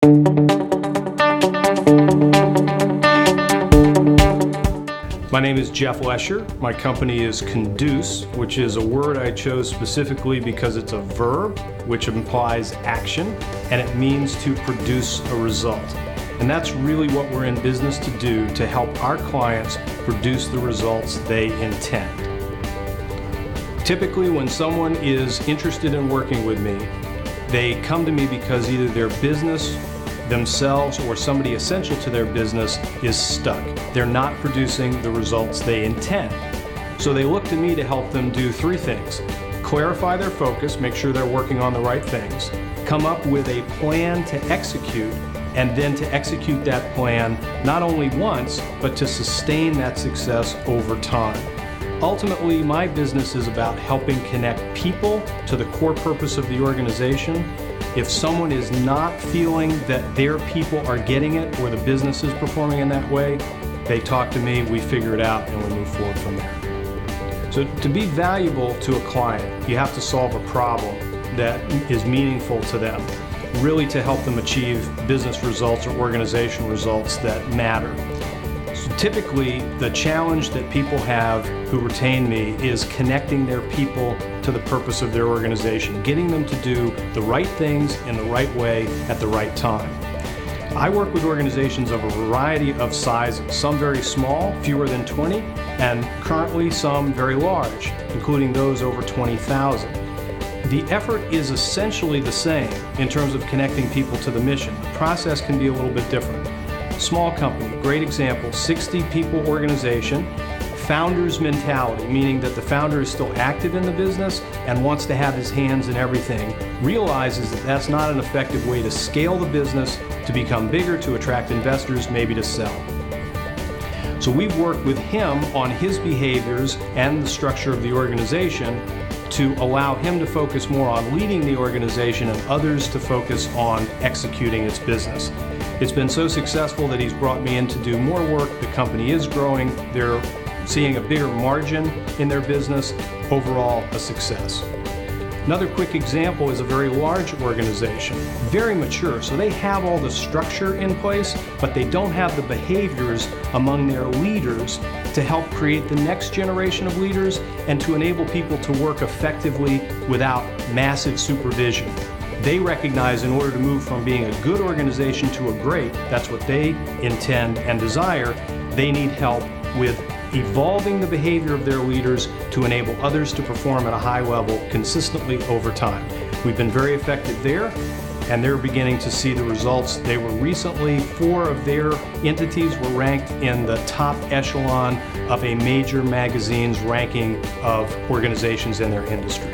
My name is Jeff Lesher. My company is Conduce, which is a word I chose specifically because it's a verb, which implies action, and it means to produce a result. And that's really what we're in business to do, to help our clients produce the results they intend. Typically, when someone is interested in working with me, they come to me because either their business themselves or somebody essential to their business is stuck. They're not producing the results they intend. So they look to me to help them do three things: clarify their focus, make sure they're working on the right things, come up with a plan to execute, and then to execute that plan not only once, but to sustain that success over time. Ultimately, my business is about helping connect people to the core purpose of the organization. If someone is not feeling that their people are getting it or the business is performing in that way, they talk to me, we figure it out, and we move forward from there. So to be valuable to a client, you have to solve a problem that is meaningful to them, really to help them achieve business results or organizational results that matter. So typically, the challenge that people have who retain me is connecting their people to the purpose of their organization, getting them to do the right things in the right way at the right time. I work with organizations of a variety of sizes, some very small, fewer than 20, and currently some very large, including those over 20,000. The effort is essentially the same in terms of connecting people to the mission. The process can be a little bit different. Small company, great example, 60 people organization, founder's mentality, meaning that the founder is still active in the business and wants to have his hands in everything, realizes that that's not an effective way to scale the business, to become bigger, to attract investors, maybe to sell. So we've worked with him on his behaviors and the structure of the organization to allow him to focus more on leading the organization and others to focus on executing its business. It's been so successful that he's brought me in to do more work. The company is growing. They're seeing a bigger margin in their business. Overall, a success. Another quick example is a very large organization, very mature. So they have all the structure in place, but they don't have the behaviors among their leaders to help create the next generation of leaders and to enable people to work effectively without massive supervision. They recognize in order to move from being a good organization to a great, that's what they intend and desire, they need help with evolving the behavior of their leaders to enable others to perform at a high level consistently over time. We've been very effective there, and they're beginning to see the results. They were recently, 4 of their entities were ranked in the top echelon of a major magazine's ranking of organizations in their industry.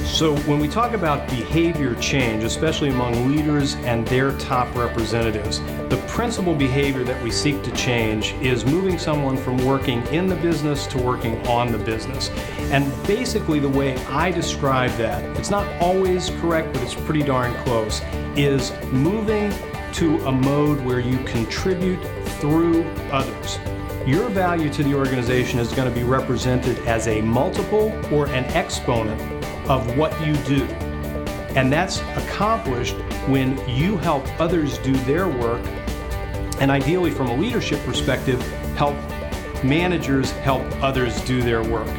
So when we talk about behavior change, especially among leaders and their top representatives, the principal behavior that we seek to change is moving someone from working in the business to working on the business. And basically the way I describe that, it's not always correct, but it's pretty darn close, is moving to a mode where you contribute through others. Your value to the organization is going to be represented as a multiple or an exponent of what you do. And that's accomplished when you help others do their work, and ideally from a leadership perspective, help managers help others do their work.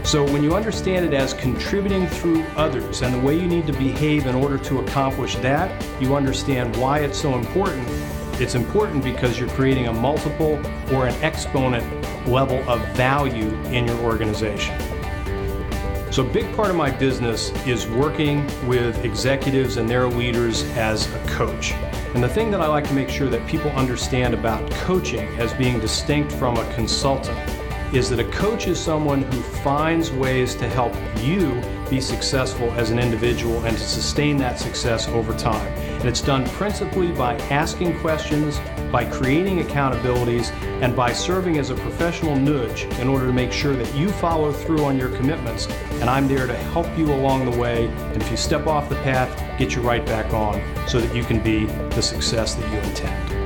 So when you understand it as contributing through others and the way you need to behave in order to accomplish that, you understand why it's so important. It's important because you're creating a multiple or an exponent level of value in your organization. So a big part of my business is working with executives and their leaders as a coach. And the thing that I like to make sure that people understand about coaching as being distinct from a consultant is that a coach is someone who finds ways to help you be successful as an individual and to sustain that success over time. And it's done principally by asking questions, by creating accountabilities, and by serving as a professional nudge in order to make sure that you follow through on your commitments. And I'm there to help you along the way. And if you step off the path, get you right back on so that you can be the success that you intend.